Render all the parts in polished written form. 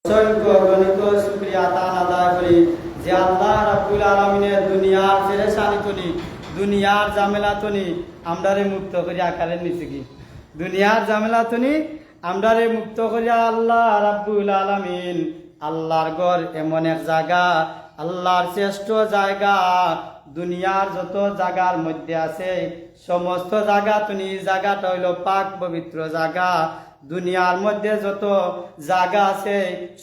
অসংখ্য গণিত শুকরিয়া তান আদায় করি যে আল্লাহ রাব্বুল আলামিনের দুনিয়ার পেরেশানি তনি দুনিয়ার ঝামেলা তনি আমরারে মুক্ত করি আকারের নিচে কি দুনিয়ার ঝামেলা তনি আমরারে মুক্ত করিয়া আল্লাহ রাব্বুল আলামিন আল্লাহর ঘর এমন এক জায়গা আল্লাহর শ্রেষ্ঠ জায়গা দুনিয়ার যত জায়গার মধ্যে আছে সমস্ত জায়গা তুমি জায়গাটা হইল পাক পবিত্র জায়গা দুনিয়ার মধ্যে যত জায়গা আছে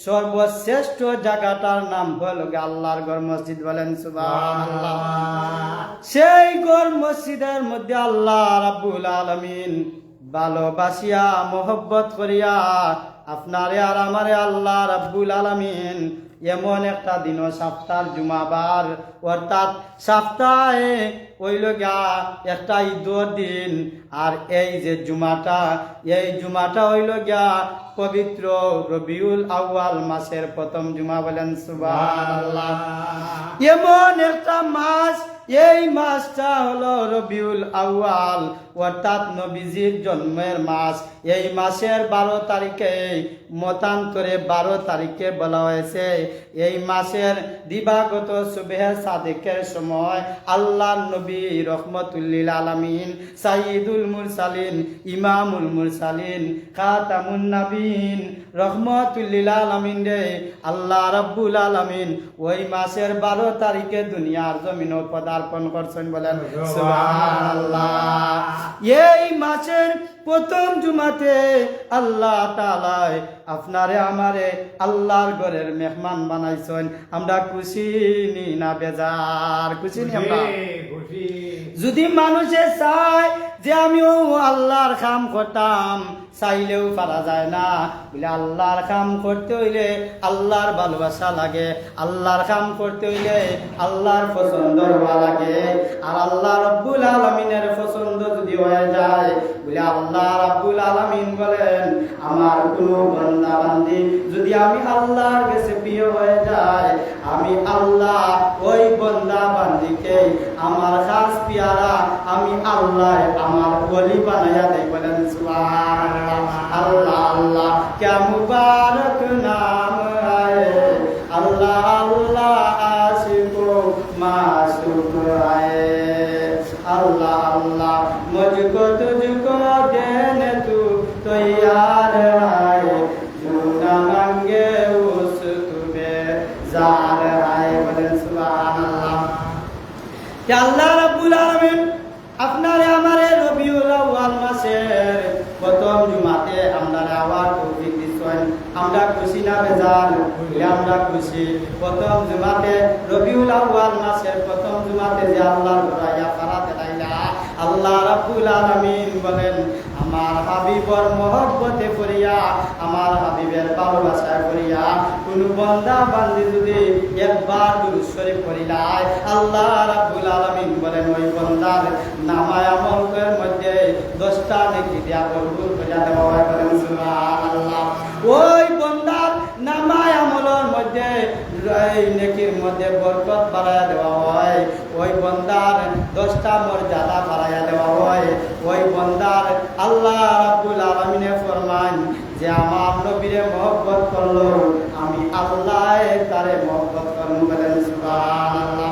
সর্বশ্রেষ্ঠ জায়গাটার নাম হল আল্লাহর ঘর মসজিদ বলেন সুবহানাল্লাহ। সেই ঘর মসজিদের মধ্যে আল্লাহ রাব্বুল আলামিন ভালোবাসিয়া মোহব্বত করিয়া আপনারে আর আমারে আল্লাহ রাব্বুল আলামিন এমন একটা দিন সপ্তাহ জুমাবার অর্থাৎ সপ্তাহে হইল গা একটা ঈদের দিন আর এই যে জুমাটা হইল গা পবিত্র রবিউল আউয়াল মাসের প্রথম জুমা বলেন সুবহানাল্লাহ। এমন একটা মাস এই মাসটা হলো রবিউল আউয়াল অর্থাৎ নবীজির জন্মের মাস এই মাসের 12 তারিখে মতান্তরে 12 তারিখে বলা হয়েছে এই মাসের দিবাগত সুবহে সাদিকের সময় আল্লাহর নবী রহমতুল্লিল আলামিন সাইয়্যিদুল মুরসালিন ইমামুল মুরসালিন খাতামুন নবীন রহমতুল্লিল আলামিন রে আল্লাহ রাব্বুল আলামিন ওই মাসের 12 তারিখে দুনিয়ার জমিনে পদার্পণ করছেন বলেন সুবহানাল্লাহ। এই মাসের প্রথম জুমাতে আল্লাহ তাআলা আপনারে আমারে আল্লাহর ঘরের মেহমান বানাইছেন আমরা খুশি নি না বেজার খুশি নি আমরা যদি মানুষে চায় যে আমিও আল্লাহর কাম করতাম চাইলেও পারা যায় না বলে আল্লাহর কাম করতে হইলে আল্লাহর ভালোবাসা লাগে আল্লাহর কাম করতে হইলে আল্লাহর পছন্দ হওয়া লাগে আর আল্লাহ রাব্বুল আলামিনের পছন্দ যদি হয়ে যায় বলে আল্লাহ রাব্বুল আলামিন বলেন আমার কোনো বান্দা বান্দি যদি আমি আল্লাহর কাছে প্রিয় হয়ে যায় আমি আল্লাহ ওই বান্দা বান্দিকে আমার খাস পিয়ারা আমি আল্লাহ আমার ওলি বানায়া দেই বলেন সুবহানাল্লাহ। अल्लाह अल्लाह क्या मुबारक नाम है अल्लाह अल्लाह आशिको माशूक है अल्लाह अल्लाह मुझको तुझको देने तू तैयार है जो न मांगे उस तुम्हें जार है बोले सुभान अल्लाह। क्या अल्लाह रब्बुल आलमीन আপনারে আমারে রবিউল আউয়াল মাসের প্রথম জুমাতে আমরা আওয়াজ তৌফিক দিছেন আমরা খুশি না বেজার আমরা খুশি প্রথম জুমাতে রবিউল আউয়াল মাসের প্রথম জুমাতে যে আল্লাহর ঘরায়া ফারাতে লাইলা আল্লাহ রাব্বুল আলামিন বলেন আমার হাবিবর মহব্বতে করিয়া আমার হাবিবের ভালোবাসায় করিয়া কোন বান্দা বান্দি যদি একবার দুরূদ শরীফ পড়িলায় আল্লাহ রাব্বুল আলামিন বলেন ওই বান্দার নামায় আমলের মধ্যে 10টা নেকি দিয়া ভরপুর করে দেওয়া হয় বলেন সুবহানাল্লাহ। ওই বান্দার নামায় আমলের মধ্যে এই নেকির মধ্যে বরকত বাড়ায়া দেওয়া হয় ওই বান্দার 10টা মর্যাদা বাড়ায়া দেওয়া হয় ওই বান্দার আল্লাহ রাব্বুল আলামিনে ফরমান যে আমার নবীরে মহব্বত করলো আমি আল্লাহ তারে মহব্বত করব বলেন সুবহানাল্লাহ।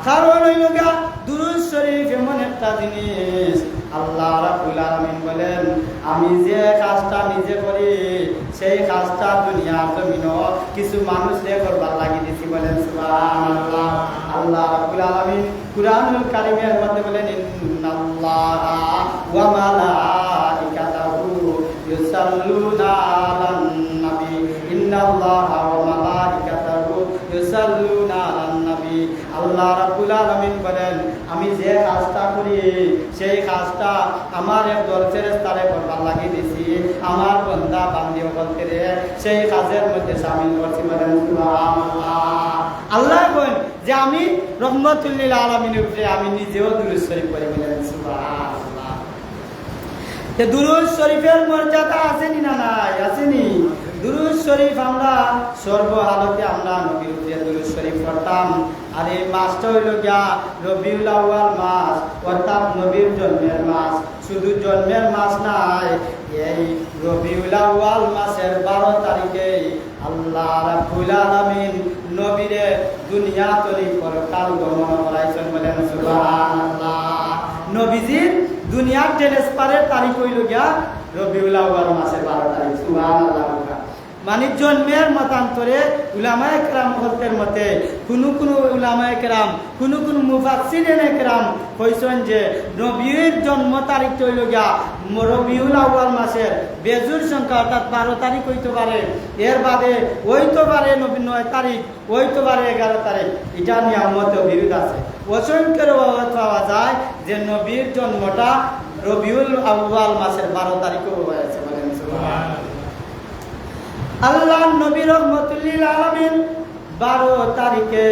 কারণ হইল গা দুরূদ শরীফ এমন একটা জিনিস আল্লাহ রাব্বুল আলামিন বলেন আমি যে কাজটা নিজে করি সেই কাজটা দুনিয়ার জমিনে কিছু মানুষে করবার লাগি দিছি বলেন সুবহানাল্লাহ। আল্লাহ রাব্বুল আলামিন কুরআনুল কারীমের মধ্যে বলেন ইন্নাল্লাহা ওয়া মালাইকাতাহু ইউসাল্লুনা আলান নবী ইন্নাল্লাহা ওয়া মালাইকাতাহু ইউসাল্লুনা আলান নবী। আল্লাহ রাব্বুল আলামিন বলেন আমি যে কাজটা করি সেই কাজটা আমার একদল ফেরেশতারে করবার লাগি দিছি আমার বান্দা বান্দি বলতে সেই কাজের মধ্যে শামিল করছি বলেন সুবহানাল্লাহ। আল্লাহ বলেন যে আমি রহমতুল্লিল আলামিনের উপরে আমি নিজেও দুরূদ শরীফ পড়ি বলেন সুবহানাল্লাহ। তে দুরূদ শরীফের মর্যাদা আসেনি না নাই আসেনি দুরূদ শরীফ আমরা সর্বহালতে আমরা নবীর উপরে দুরূদ শরীফ পড়তাম আর এই মাসটা হইল গিয়া রবিউল আউয়াল মাস অর্থাৎ নবীর জন্মের মাস শুধু জন্মের মাস নাই এই রবিউল আউয়াল মাসের 12 তারিখে আল্লাহ রাব্বুল আলামিন নবীরে দুনিয়া তরি পরকাল গমন করাইছেন বলেন সুবহানাল্লাহ। নবীজির দুনিয়ার ট্রান্সফারের তারিখ হইল গিয়া রবিউল আউয়াল মাসের 12 তারিখ। সুবহানাল্লাহ। মানে জন্মের মতান্তরে উলামায়ে কেরাম হলতের মতে কোন উলামায়ে কেরাম কোন মুফাসসিরিনে কেরাম কইছেন যে নবীর জন্ম তারিখ হইল গিয়া রবিউল আউয়াল মাসের বেজুর সংখ্যা অর্থাৎ 12 তারিখ হইতে পারে, এর বাদে হইতে পারে 9 তারিখ, হইতে পারে 11 তারিখ। এটা নিয়ামত বিরোধ আছে। অসংখ্য রওয়ায়াত পাওয়া যায় যে নবীর জন্মটা রবিউল আউয়াল মাসের 12 তারিখে হয়েছে বলেন সুবহানাল্লাহ। আল্লাহ নবী রহমতুল্লিল আলামিন 12 তারিখে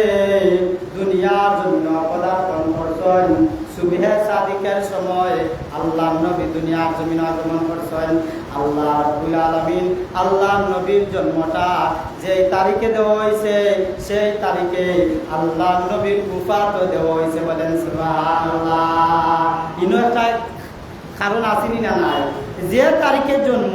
দুনিয়ার জন্য পদার্পণ করছেন। সুবহে সাদিকের সময় আল্লাহ নবী দুনিয়ার জমিনে আগমন করছেন। আল্লাহ রাব্বুল আলামিন আল্লাহ নবীর জন্মটা যেই তারিখে দেওয়া হয়েছে সেই তারিখে আল্লাহ নবীর উফাত দেওয়া হয়েছে বলেন সুবহানাল্লাহ। ইনো একটা কারণ আসেনি না নাই, যে তারিখে জন্ম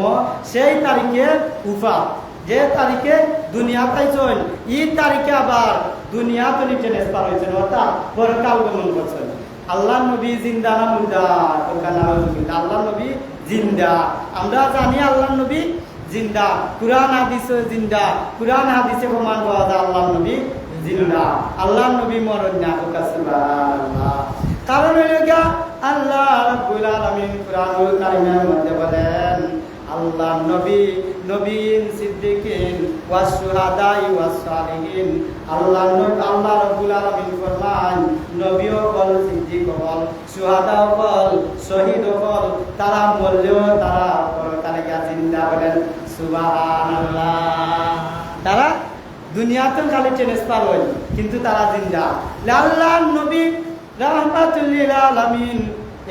সেই তারিখে উফাত, যে তারিখে দুনিয়া পাইছেন এই তারিখে আবার দুনিয়া তো নিচে ট্রান্সফার হয়েছেন অর্থাৎ পরকাল গমন করছেন। আল্লাহ নবী জিন্দা না মুর্দা? আল্লাহ নবী জিন্দা। আমরা জানি আল্লাহ নবী জিন্দা, কুরআন হাদিসে জিন্দা, কুরআন হাদিসে প্রমাণ পাওয়া যায় আল্লাহ নবী জিন্দা, আল্লাহ নবী মরণ না। সুবহানাল্লাহ। কারণ হইল গিয়া আল্লাহ রাব্বুল আলামিন কুরআনুল কারীমের মধ্যে বলেন আল্লাহ নবী নবীন সিদ্দিকিন ওয়াস শুহাদাই ওয়াস সালিহিন। আল্লাহ রাব্বুল আলামিন ফরমান নবীও বল, সিদ্দিক বল, শুহাদা বল, শহীদ বল, তারা মরলেও তারা পরকালে গিয়া জিন্দা বলেন সুবহানাল্লাহ। তারা দুনিয়াতে খালি ট্রান্সফার হয় কিন্তু তারা জিন্দা। আল্লাহ নবী রাহমাতুল লিল আলামিন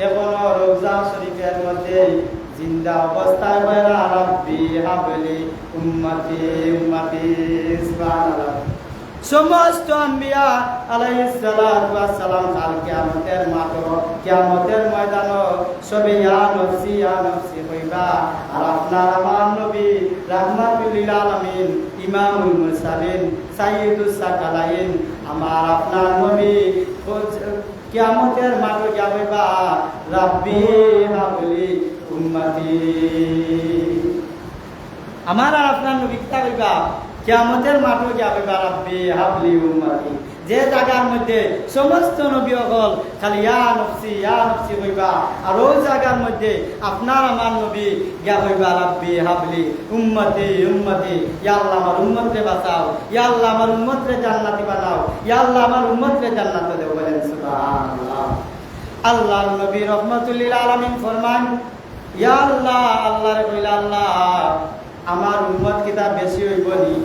এখনো রওজা শরীফের মধ্যে জিন্দা অবস্থায় বলা রাব্বি হাবলি উম্মতি উম্মতি। সুবহানাল্লাহ। সমস্ত আম্বিয়া আলাইহিস সালাতু ওয়াস সালাম কাল কিয়ামতের মাঠে কিয়ামতের ময়দানে সবে ইয়া নফসি কইবা। আর আপনার আমার নবী রাহমাতুল লিল আলামিন ইমামুল মুরসালিন সাইয়্যিদুস সাকালাইন আমার আপনার নবী কিয়ামতের মাঠে যাবেবা রাব্বি হাবলি উম্মতি। আমার আর আপনার নবী কিতা কইবা কিয়ামতের মাঠে যাবেবা রাব্বি হাবলি উম্মতি। যে জায়গার মধ্যে সমস্ত নবী হল খালি ইয়া নফসি কইবা, আর ওই জায়গার মধ্যে আপনার আমার নবী গিয়া কইবা রাব্বি হাবলি উম্মতি উম্মতি। ইয়া আল্লাহ আমার উম্মতরে বাঁচাও, ইয়া আল্লাহ আমার উম্মতরে জান্নাতি বানাও, ইয়া আল্লাহ আমার উম্মতরে জান্নাত দেও বলেন সুবহানাল্লাহ। আল্লাহর নবী রাহমাতুল লিল আলামিন ফরমান ইয়া আল্লাহ, আল্লাহরে কইলা আল্লাহ আমার উম্মত কিতা বেশি হইব নি?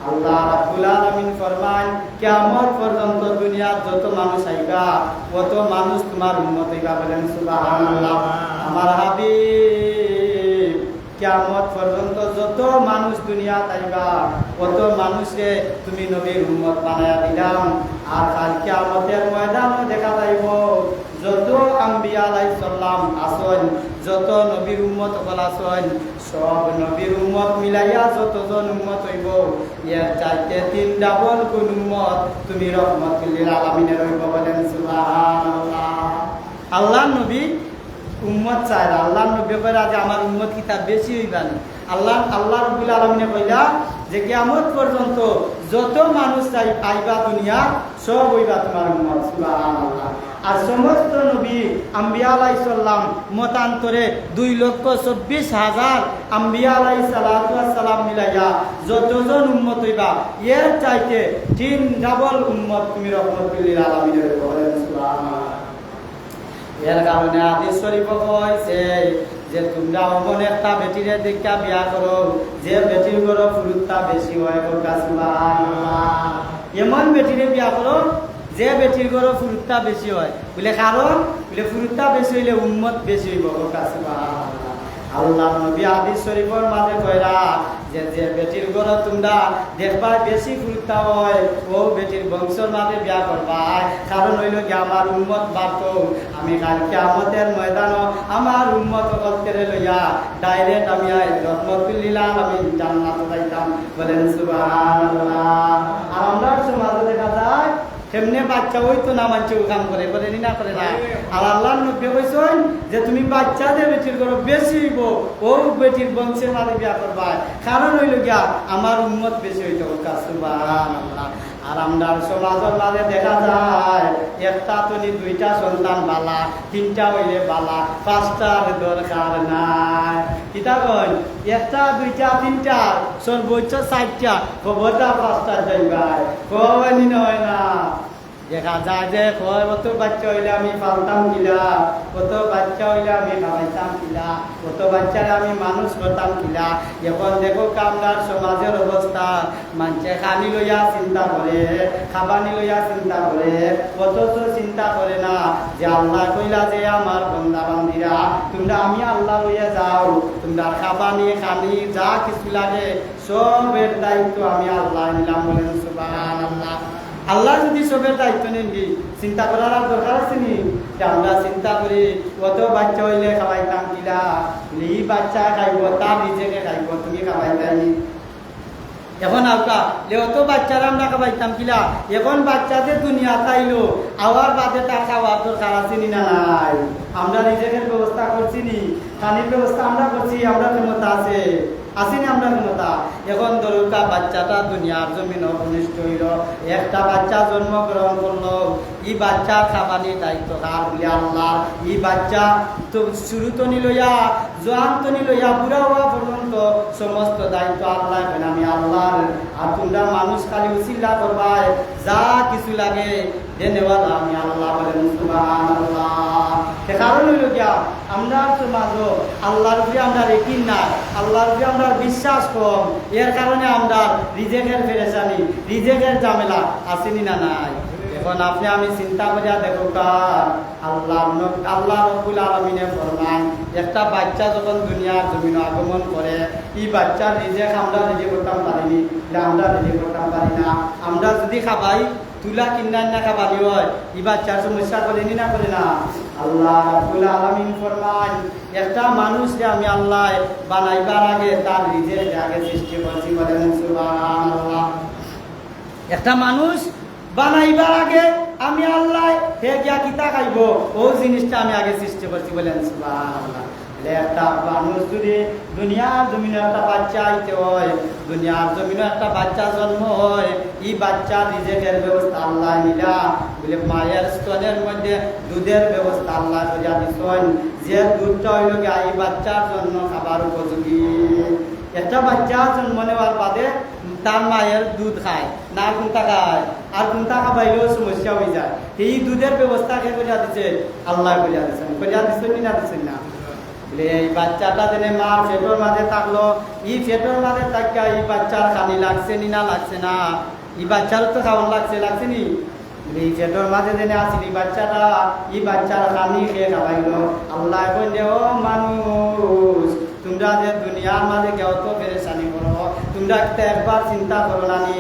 আল্লাহ রাব্বুল আলামিন ফরমান কিয়ামত পর্যন্ত দুনিয়ার যত মানুষ আইবা তত মানুষ তোমার উম্মত হইবা বলেন সুবহানাল্লাহ। আমার হাবিব কিয়ামত পর্যন্ত যত মানুষ দুনিয়াত আইবা তত মানুষকে তুমি নবীর উম্মত বানায়া দিলাম। আর কাল কিয়ামতের ময়দানে দেখা যাইব যত আম্বিয়া আলাইহিস সালাম আসেন, যত নবীর উম্মত হল আসেন, সব নবীর উম্মত মিলাইয়া যতজন উম্মত হইব এর চাইতে 3 ডাবল কোন উম্মত তুমি রহমাতুল লিল আলামিনের হইব বলেন সুবহানাল্লাহ। আল্লাহ নবী উম্মত চায়, আল্লাহ নবী কইরা যে আমার উম্মত কিতা বেশি হইবা না। আল্লাহ রাব্বুল আলামিনে কইলা যে কিয়ামত পর্যন্ত যত মানুষ আইবা দুনিয়া সব হইবা তোমার উম্মত সুবহানাল্লাহ। আর সমস্ত নবী আম্বিয়া আলাইহিস সালাম মতান্তরে 2,24,000 আম্বিয়া আলাইহিস সালাম মিলাইয়া যতজন উম্মত হইবা এর চাইতে 3 ডাবল উম্মত তুমি রহমাতুল লিল আলামিনের বলেন সুবহানাল্লাহ। এর কারণে হাদিস শরীফ কইছে যে তোমরা অমন একটা বেটিরে দেখা বিয়া করো যে বেটির ঘরে ফুরুত্তা বেশি হয় সুবহানাল্লাহ। এমন বেটিরে বিয়া করো যে বেটির ঘরে ফুরুত্তা বেশি হয় বলে, কারণ বলে ফুরুত্তা বেশি হইলে উম্মত বেশি হইব সুবহানাল্লাহ। আল্লাহ নবী হাদিস শরীফের মাঝে কইরা যে যে বেটির ঘরে তোমরা দেখবা বেশি ফুলতা হয় ও বেটির বংশের মাঝে বিয়া করবা, কারণ হইল কি আমার উম্মত বাড়তো, আমি কাল কিয়ামতের ময়দানও আমার উম্মত করতে লইয়া ডাইরেক্ট আমি রহমতুল্লিলাহ আমি জান্নাতে যাইতাম। বলেন সুবহানাল্লাহ। আর আমরা সমাজে দেখা যায় কেমনে বাচ্চা হইতো না মানছে ও কাম করে বলেনি না করে না। আর আল্লাহ নবী কইছেন যে তুমি বাচ্চাদের বেটির করো বেশি হইব ও বেটির বংশের মাঝে বিয়া করবা, কারণ হইল গিয়া আমার উম্মত বেশি হইতো। সুবহানাল্লাহ। আর আমরা সমাজের মাঝে দেখা যায় একটা তনি দুইটা সন্তান বালা, তিনটা হইলে বালা, পাঁচটার দরকার নাই। কিতা কই একটা দুইটা তিনটা সর্বোচ্চ 60টা, খবরটা পাঁচটা যাইবাই কবানি নয় না। দেখা যায় যে কত বাচ্চা হইলে আমি পালতাম কিলা, কত বাচ্চা হইলে আমি খাওয়াইতাম কিলা, কত বাচ্চারা আমি মানুষ করতাম কিলা। এখন দেখো কামলার সমাজের অবস্থা, মানুষে খানি লইয়া চিন্তা করে, খাবানি লইয়া চিন্তা করে, অথচ চিন্তা করে না যে আল্লাহ কইলা যে আমার বন্দা বান্দিরা তোমরা আমি আল্লাহ লইয়া যাও, তোমরা খাবানি খানি যা কিছু লাগে সবের দায়িত্ব আমি আল্লাহ নিলাম। বলেন সুবহানাল্লাহ। আল্লাহ যদি সবের দায়িত্ব নেন কি চিন্তা করার আর দরকার আছে নি? আমরা চিন্তা করি কত বাচ্চা হইলে খাওয়াইতাম কিলা, এই বাচ্চা খাইব তার নিজেকে খাইব, তুমি খাওয়াইতানি। এখন আওকা অত বাচ্চারা আমরা খাওয়াইতাম কিলা, এখন বাচ্চাদের দুনিয়া খাইলো আওয়ার বাদে তার খাওয়ার দরকার আছে নি না নাই? আমরা নিজেকে ব্যবস্থা করছি নি, পানির ব্যবস্থা আমরা করছি, আমরা ক্ষমতা আছে আসেনি আমরা ক্ষমতা। এখন ধরুকা বাচ্চাটা দুনিয়ার জমিন অনিষ্ট হইল, একটা বাচ্চা জন্মগ্রহণ করলো, এই বাচ্চা খাবানি দায়িত্ব কার বলে আল্লাহ। এই বাচ্চা তো শুরু তো নিলইয়া জোয়ান তো নিলইয়া বুড়া হওয়া পর্যন্ত সমস্ত দায়িত্ব আল্লাহ, আমি আল্লাহর। আর তোমরা মানুষ খালি উচিল্লা করবাই, যা কিছু লাগে দেনেওয়ালা আমি আল্লাহ। বলেন সুবহানাল্লাহ। সে কারণ হইল গিয়া আমরা সমাজ আল্লাহর উপরে আমরা রেকিন না, আল্লাহর উপরে আমরা বিশ্বাস কম, এর কারণে আমরা রিজেকের পেরেশানি, রিজেকের ঝামেলা আসেনি না নাই? এখন আপনি আমি চিন্তা করিয়া দেখো আল্লাহ রব্বুল আলামিনে ফরমান একটা বাচ্চা যখন দুনিয়ার জমিন আগমন করে, এই বাচ্চার রিজেক আমরা রেডি করতাম পারিনি, আমরা রেডি করতাম পারি না। আমরা যদি খাবাই তুলা কিন্নার না খাবানি হয়, এই বাচ্চার সমস্যা করেনি না করে না? আল্লাহ রাব্বুল আলামিন ফরমান একটা মানুষকে আমি আল্লাহ বানাইবার আগে তার রিজেক আগে সৃষ্টি করছি। বলেন সুবহানাল্লাহ। একটা মানুষ বানাইবার আগে আমি আল্লাহ হে গিয়া কিতা খাইব ও জিনিসটা আমি আগে সৃষ্টি করছি। বলেন সুবহানাল্লাহ। একটা মানুষ যদি দুনিয়ার জমিনে একটা বাচ্চা আইতে হয়, দুনিয়ার জমিনে একটা বাচ্চা জন্ম হয়, এই বাচ্চার রিজেকের ব্যবস্থা আল্লাহ নিলা বলে মায়ের স্তনের মধ্যে দুধের ব্যবস্থা আল্লাহ করিয়া দিচ্ছেন, যে দুধটা হইল গিয়া এই বাচ্চার জন্য খাবার উপযোগী। একটা বাচ্চা জন্ম নেওয়ার বাদে তার মায়ের দুধ খায় না, কোনটা খায় আর কোনটা খাবাইলেও সমস্যা হয়ে যায়। এই দুধের ব্যবস্থা কে করিয়া দিচ্ছে? আল্লাহ করিয়া দিচ্ছেন। করিয়া দিচ্ছেন না দিচ্ছেন না? এই বাচ্চাটা যেন মার পেটের মাঝে থাকলো, এই পেটের মাঝে থাকা এই বাচ্চার খানি লাগছে নি না লাগছে না? এই বাচ্চার তো খাওয়ান লাগছে, লাগছে নি? এই পেটের মাঝে যেন আসিল এই বাচ্চাটা, এই বাচ্চার খানি খেয়ে খাওয়াইলো। আল্লাহ কইলে ও মানুষ তোমরা যে দুনিয়ার মাঝে কেউ তো পেরেশানি করো, তোমরা একবার চিন্তা করো না নি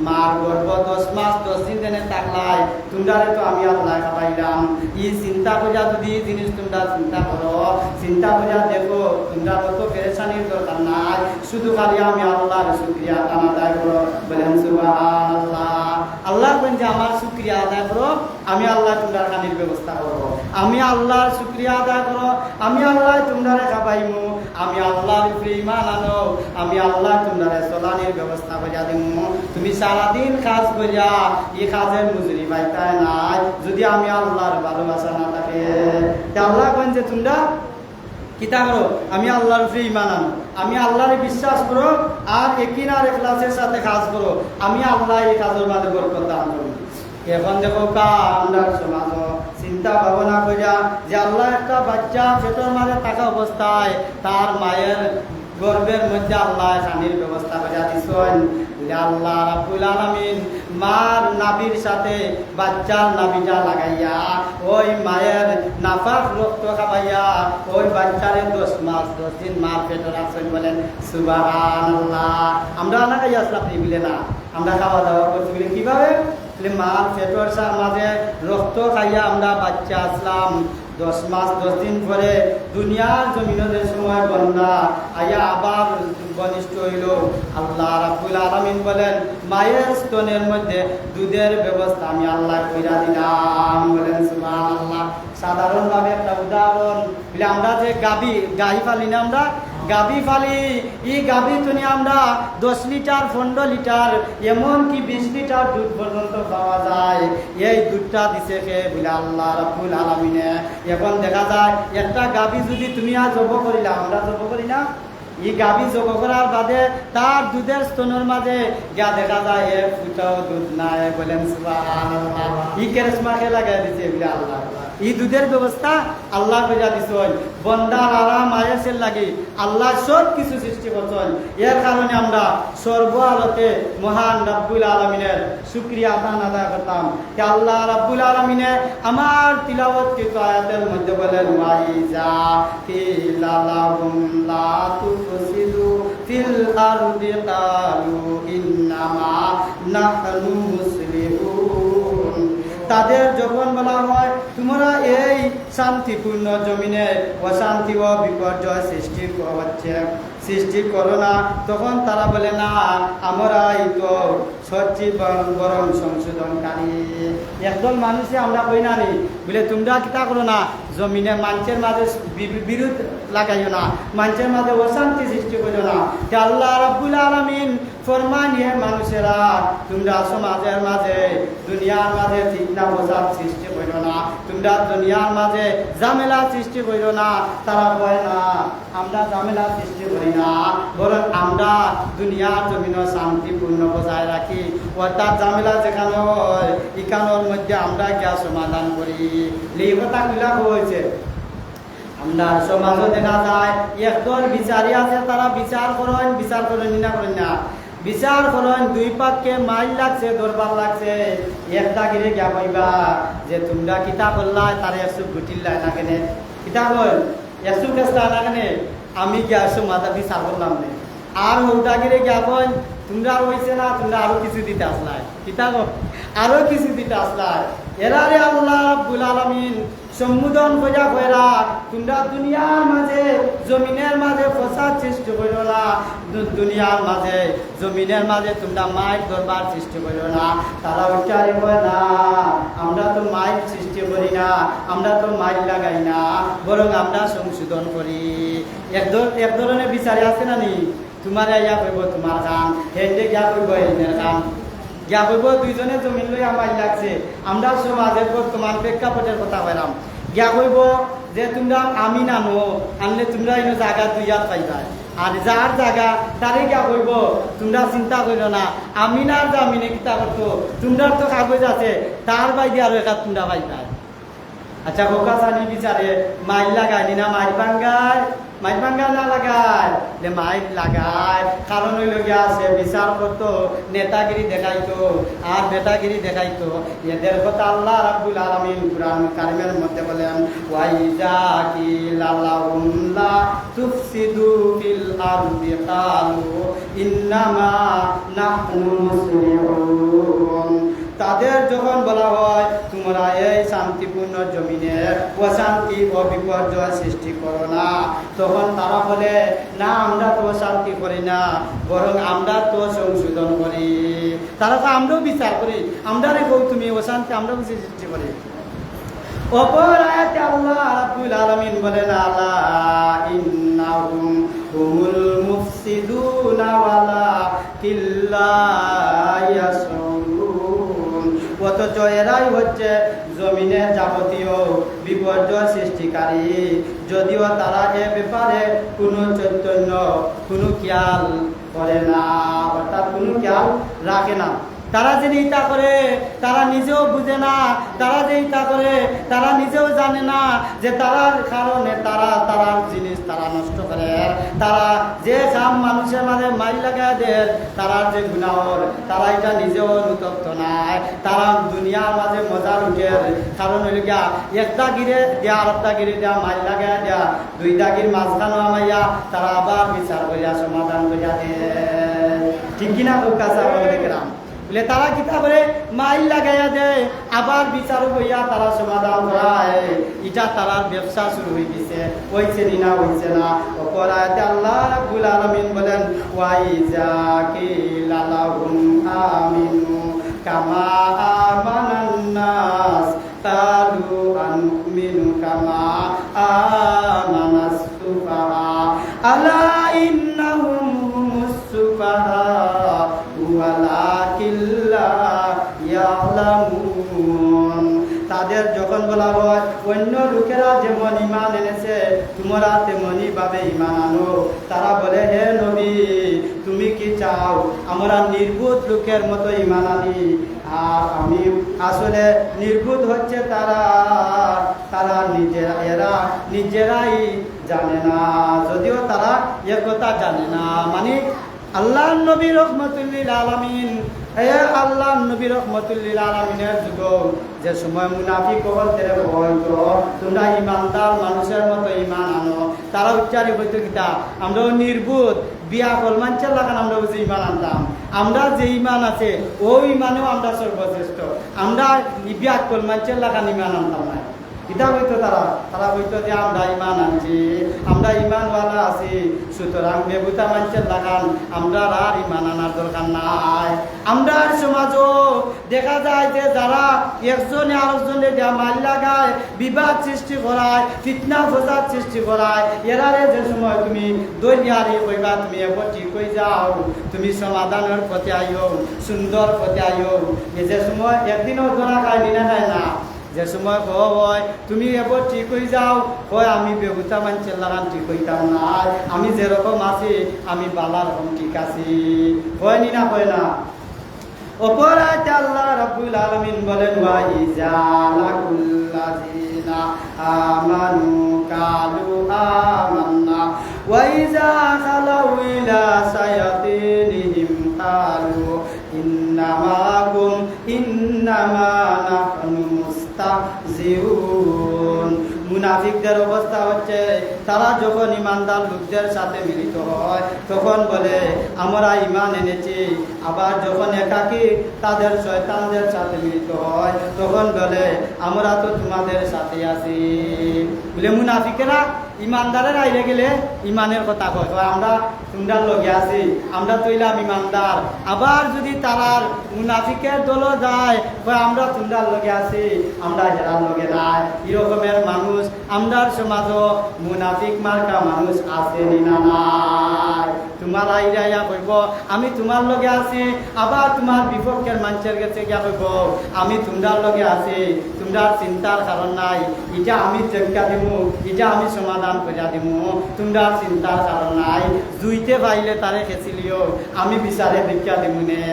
মার গর্ভ 10 মাস 10 দিন যেন থাকলাই, তোমরা তো আমি আল্লাহ খাওয়াইলাম। এই চিন্তা করিয়া যদি এই জিনিস তোমরা চিন্তা করো, চিন্তা করিয়া দেখো, তোমরা তো পেরেশানির দরকার নাই, শুধু খালি আমি আল্লাহর শুকরিয়া আদায় করো। বলেন সুবহানাল্লাহ। আল্লাহ বলেন যে আমার শুকরিয়া আদায় করো, আমি আল্লাহ তোমরা খানির ব্যবস্থা করবো, আমি আল্লাহর শুকরিয়া আদায় করো, আমি আল্লাহ তোমরা খাবাইমু, আমি আল্লাহর উপরে ঈমান আনো, আমি আল্লাহ তোমরা চলানির ব্যবস্থা করিয়া দিমু। তুমি সারাদিন কাজ করিয়া এই কাজের মজুরি পাইতাই নাই যদি আমি আল্লাহর ভালোবাসা না থাকে। আল্লাহ বলেন যে তোমরা কিতা করো, আমি আল্লাহর উপরে ঈমান আনো, আমি আল্লাহরে বিশ্বাস করো, আর ইয়াকিন আর ইখলাসের সাথে কাজ করো, আমি আল্লাহ এই কাজের মাঝে বরকত দান করব। এখন দেখো আমরা সমাজ চিন্তা ভাবনা করিয়া যে আল্লাহ একটা বাচ্চা পেটের মাঝে থাকা অবস্থায় তার মায়ের গর্বের মধ্যে আল্লাহ পানির ব্যবস্থা করিয়া দিচ্ছেন। বলে আল্লাহ রাব্বুল আলামিন মার নাভির সাথে বাচ্চার নাভিটা লাগাইয়া ওই মায়ের নাফাক রক্ত খাবাইয়া ওই বাচ্চারে 10 মাস 10 দিন মার পেটে রাখছেন। বলেন সুবহানাল্লাহ। আমরা না খাই আসলাম বলে না, আমরা খাওয়া দাওয়া করছি বলে কিভাবে মার পেটের মাঝে রক্ত খাইয়া আমরা বাচ্চা আসলাম। 10 মাস 10 দিন পরে দুনিয়ার জমিনের সময় বন্যা আয়া আবার ঘনিষ্ঠ হইল। আল্লাহ রাব্বুল আলামিন বলেন মায়ের স্তনের মধ্যে দুধের ব্যবস্থা আমি আল্লাহ কইরা দিলাম। বলেন সুবহানাল্লাহ। সাধারণভাবে একটা উদাহরণ বলে আমরা যে গাই ফালি না, আমরা গাভী ফালি, এই গাভী তুনি আমরা 10 লিটার 15 লিটার এমনকি 20 লিটার দুধ পর্যন্ত পাওয়া যায়। এই দুধটা দিছে কে বলে আল্লাহ রাব্বুল আলামিনে। এখন দেখা যায় একটা গাভী যদি তুমি আর জব করিলা, আমরা জব করি না, এই গাভী জব করার বাদে তার দুধের স্তনের মাঝে গিয়া দেখা যায় এক ফুটাও দুধ নাই। বলেন সুবহানাল্লাহ। এই কেরেসমা কে লাগাই দিছে বলে আল্লাহ। এই দুধের ব্যবস্থা আল্লাহ কইরা দিছেন বন্দার আরাম আয়েসের লাগি। আল্লাহ সব কিছু সৃষ্টি করছেন। এর কারণে আমরা সর্ব আলোতে মহান রাব্বুল আলামিনের শুকরিয়া আদায় করতাম যে আল্লাহ রাব্বুল আলামিনে আমার তিলাওয়াতকৃত আয়াতের মধ্যে বলেন ওয়াইজা কিলা লাহুম লা তুফসিদু ফিল আরদি ক্বালু ইন্নামা নাহনু মুসলিহুন। তাদের যখন বলা হয় তোমরা এই শান্তিপূর্ণ জমিনে অশান্তি ও বিপর্যয় সৃষ্টি করো না, তখন তারা বলে না আমরাই তো সচিব বরং সংশোধনকারী। একদল মানুষে আমরা কই না নি বলে তোমরা কিতা করো না, জমিনে মানুষের মাঝে বিরোধ লাগাইও না, মানুষের মাঝে অশান্তি সৃষ্টি করো না। আল্লাহ রাব্বুল আলামিন ফরমান হে মানুষেরা তোমরা সমাজের মাঝে দুনিয়ার মাঝে ফিতনা ফসাদ সৃষ্টি করো না, তোমরা দুনিয়ার মাঝে ঝামেলা সৃষ্টি করো না। তারা কয় না আমরা ঝামেলা সৃষ্টি করি না, বরং আমরা দুনিয়ার জমিন শান্তিপূর্ণ বজায় রাখি। অর্থাৎ ঝামেলা যেখানে হয় এখানোর মধ্যে আমরা গিয়া সমাধান করি। এই কথা গুলা হয়েছে আমরা সমাজও দেখা যায় একদল বিচারি আছে, তারা বিচার করেন না করেন না, বিচার করেন দুই পক্ষে মাইল লাগছে দরবার লাগছে, একটা গিরে গিয়া কইবা যে তোমরা কিতা করলা তারে একশো গুটিল্লা না কেনে, কিতা কল একশো কেসটা না কেনে, আমি গিয়া মাথা বিচার করলাম না। আর ওটা গিরে গিয়া কই তোমরা হয়েছে না, তোমরা আরো কিছু দিতে আসলাই, কিতা কর আরো কিছু দিতে আসলাই। এরারে আল্লাহ রাব্বুল আলামিন সম্বোধন কইরা কইরা তোমরা দুনিয়ার মাঝে জমিনের মাঝে ফসাদ সৃষ্টি করো না, দুনিয়ার মাঝে জমিনের মাঝে তোমরা মাইক দরবার সৃষ্টি করো না। তারা উচ্চারি কয় না আমরা তো মাইক সৃষ্টি করি না, আমরা তো মাইক লাগাই না, বরং আমরা সংশোধন করি। এক ধরনের বিচারে আছে না নি, তোমার ইয়া কইব তোমার কাম, হেঁটে গিয়া কইব হেঁটের কাম, গিয়া কইব দুইজনে জমিন লই আমার লাগছে। আমরা সমাজের বর্তমান প্রেক্ষাপটের কথা বললাম, গিয়া কইব যে তোমরা আমি নানো আনলে তোমরা এনে জায়গা দুই হাত পাইবা, আর যার জায়গা তারে গিয়া কইব তোমরা চিন্তা করো না আমি না জামিনে কিতা করতো, তোমরা তো কাগজ আছে তার বাইরে আরো এক তোমরা পাইবা। আচ্ছা কোকা সানি বিচারে মাইল লাগায়নি না মাইল ভাঙ্গায়, মাইল ভাঙ্গা না লাগায় যে মাইল লাগায়, কারণ হইল গিয়া সে বিচার করতো নেতাগিরি দেখাইতো আর নেতাগিরি দেখাইতো। এদের কথা আল্লাহ রাব্বুল আলামিন কুরআন কারীমের মধ্যে বলেন ওয়াইজা কিলা লাহুম লা তুফসিদু ফিল আরদি ক্বালু ইন্নামা নাহনু মুসলিহুন। তাদের যখন বলা হয় তোমরা এই শান্তিপূর্ণ জমিনে অশান্তি ও বিপর্যয় সৃষ্টি করো না, তখন তারা বলে না আমরা তো শান্তি করি না, বরং আমরা তো সংশোধন করি। তারা তো আমরাও বিচার করি, আমরা রেখো তুমি অশান্তি আমরাও সৃষ্টি করি। অপর আয়াতে আল্লাহ রাব্বুল আলামিন বলেন আলা ইন্নাহুম হুমুল মুফসিদুনা ওয়ালা কিল্লা ইয়াশউরুন। অথচ এরাই হচ্ছে জমিনের যাবতীয় বিপর্যয় সৃষ্টিকারী, যদিও তারা এ ব্যাপারে কোনো চৈতন্য কোনো খেয়াল করে না, অর্থাৎ কোনো খেয়াল রাখে না। তারা যে ইটা করে তারা নিজেও বুঝে না, তারা যে ইটা করে তারা নিজেও জানে না যে তারার কারণে তারার জিনিস তারা নষ্ট করে। তারা যে কাম মানুষের মাঝে মাইল লাগায় দেয় তারার যে গুনাহর তারা এটা নিজেও অনুতপ্ত নাই। তারা দুনিয়ার মাঝে মজা লুটের কারণ হইল গিয়া একটা গিরে দেয়া আরেকটা গিরে দেয়া মাইল লাগায় দেয়া দুইটা গির মাঝখানো আমাইয়া তারা আবার বিচার করিয়া সমাধান করিয়া দেয়। ঠিক কিনা কাছা বলে গেলাম বলে তারা কিতা করে মাইল লাগাইয়া দেয় আবার বিচার করিয়া তারা সমাধান করায়। এটা তারার ব্যবসা শুরু হয়ে গেছে, হইছে না হইছে না। অপরাধে আল্লাহ রাব্বুল আলামিন বলেন ওয়াইজা কিলা লাহুম আমিনু কামা আমানান নাস কালু আনুমিনু কামা আমানাস সুফাহা আলা ইন্নাহুম হুমুস সুফাহা ওয়ালাকিন লা ইয়ালামুন। তাদের যখন বলা হয় অন্য লোকেরা যেমন ঈমান এনেছে তোমরা তেমনি ভাবে ঈমান আনো, তারা বলে হে নবী তুমি কি চাও আমরা নির্বোধ লোকের মতো ঈমান আনি? আর আমি আসলে নির্বোধ হচ্ছে তারা এরা নিজেরাই জানে না, যদিও তারা এ কথা জানে না। মানে আল্লাহ নবী রহমতুল্লিল আলামিন আল্লাহ নবী রহমতুল্লিল আলামিনের যুগ যে সময় মুনাফিক হতে বলতো তোমরা ইমানদার মানুষের মতো ঈমান আনো, তারা উচ্চারি হইতো কিতা আমরা নির্বোধ বিয়া কলমাঞ্চের লাগান আমরা বুঝে ঈমান আনতাম। আমরা যে ঈমান আছে ওই ঈমানেও আমরা সর্বশ্রেষ্ঠ, আমরা বিয়া কলমাঞ্চের লাগান ঈমান আনতাম না। কিতা হইতো তারা হইতো যে আমরা ঈমান আনছি, আমরা ঈমানওয়ালা আছি, সুতরাং বেবুতা মানুষের লাগান আমরা আর ঈমান আনার দরকার নাই। আমরা সমাজও দেখা যায় যে যারা একজনে আরেকজনে দেয়া মাল লাগায়, বিবাদ সৃষ্টি করায়, ফিতনা ফসাদ সৃষ্টি করায়, এরারে যে সময় তুমি দৈনিয়ারি কইবা তুমি এবার ঠিক হয়ে যাও, তুমি সমাধানের পথে আইও, সুন্দর পথে আইও, যে সময় একদিনও ধরা খায় নিনা খায় না, যে সময় হয় তুমি এবার ঠিক হয়ে যাও, হয় আমি বেহুতা মানুষের লাগান ঠিক হইতাম না, আমি যেরকম আছি আমি বালা রকম ঠিক আছি, হয়নি না হয় না। অপরাধে আল্লাহ রাব্বুল আলামিন বলেন ওয়াইজা লাকুল্লাযিনা আমানু কালু আমান্না ওয়াইজা খালাউ ইলা শায়াতিনিহিম কালু ইন্নামাকুম ইন্নামা নাহনু মুস্তাহজিউন। মুনাফিকদের অবস্থা হচ্ছে তারা যখন ইমানদার লোকদের সাথে মিলিত হয় তখন বলে আমরা ঈমান এনেছি, আবার যখন একাকী তাদের শয়তানদের সাথে মিলিত হয় তখন বলে আমরা তো তোমাদের সাথে আছি। বলে মুনাফিকেরা ইমানদারের আইলে গেলে ইমানের কথা কয় আমরা তোমরার লগে আছি, আমরা তৈলাম ইমানদার। আবার যদি তারার মুনাফিকের দল যায় আমরা তোমরার লগে আছি, আমরা হেরার লগে নাই। এরকমের মানুষ আমরার সমাজও মুনাফিক মার্কা মানুষ আছে না নাই? তোমার আইয়া কইব আমি তোমার লগে আছি, আবার তোমার বিপক্ষের মানুষের কাছে গিয়া কইব আমি তোমরার লগে আছি, তোমরার চিন্তার কারণ নাই, এটা আমি চেষ্টা দিমু, এটা আমি সমাধান করিয়া দিমু, তোমরার চিন্তার কারণ নাই, জুইতে পাইলে তারে খেছিলিও আমি বিচারে ভিক্ষা দিমু নে।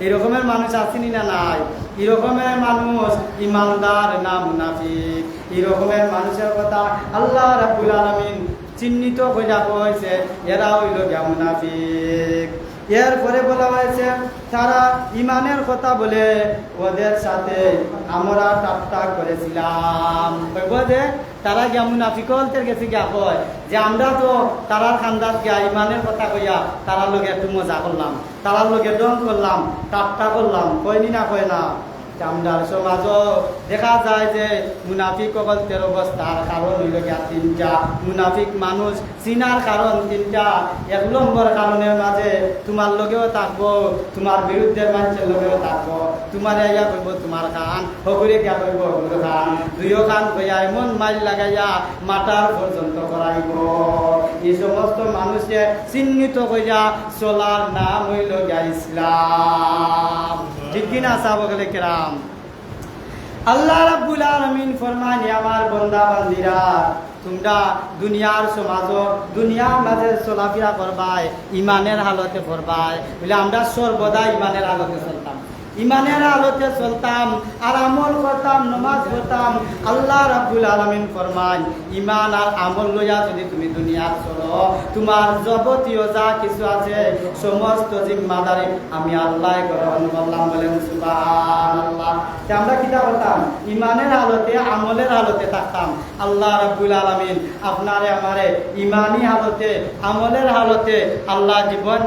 এরকমের মানুষ আসেনি না নাই? এরকমের মানুষ ইমানদার না মুনাফিক? এরকমের মানুষের কথা আল্লাহ রাব্বুল আলামিন চিহ্নিত কইরা কইছে এরা হইল গিয়া মুনাফিক। এরপরে বলা হয়েছে তারা ইমানের কথা বলে ওদের সাথে আমরা ঠাট্টা করেছিলাম। কইব যে তারা গিয়া মুনাফিকদের গেছে গিয়া কয় যে আমরা তো তারার খান্দাত গিয়া ইমানের কথা কইয়া তারার লগে একটু মজা করলাম, তারার লগে ডং করলাম, ঠাট্টা করলাম, কয়নি না কয় না? আমরার সমাজও দেখা যায় যে মুনাফিক অবস্থার অবস্থার কারণ হইল গিয়া তিনটা। মুনাফিক মানুষ চিনার কারণ তিনটা। এক নম্বর কারণের মাঝে তোমার লগেও থাকবো, তোমার বিরুদ্ধের মানুষের লগেও থাকবো, তোমার ইয়া করবো তোমার খান, হকুরে গিয়া করবো হকুর খান, দুইও খান কইয়া এমন মাইল লাগাইয়া মাটার পর্যন্ত করাইব। এই সমস্ত মানুষকে চিহ্নিত কইয়া চলার নাম হইল গিয়া ইসলাম। ঠিক কিনা সাহাবায়ে কেরাম? আল্লাহ রাব্বুল আলামিন ফরমান আমার বান্দা বান্দিরা তোমরা দুনিয়ার সমাজ দুনিয়ার মাঝে চলাফেরা করবাই, ইমানের হালতে করবাই। বলে আমরা সর্বদা ইমানের হালতে চলতাম। ইমানের আলোতে চলতাম আর আমল করতাম, নামাজ পড়তাম। আল্লাহ রাব্বুল আলামিন ফরমান, ইমান আর আমল লইয়া যদি তুমি দুনিয়া চলো, তোমার যাবতীয় যা কিছু আছে সমস্ত জিম্মাদারি আমি আল্লাহ গ্রহণ করলাম। বলেন সুবহানাল্লাহ। আমরা কিটা করতাম? ইমানের হালতে আমলের হালতে থাকতাম। আল্লাহ রাব্বুল আলামিন আপনারে আমারে ইমানি হালতে আমলের হালতে আল্লাহ জীবন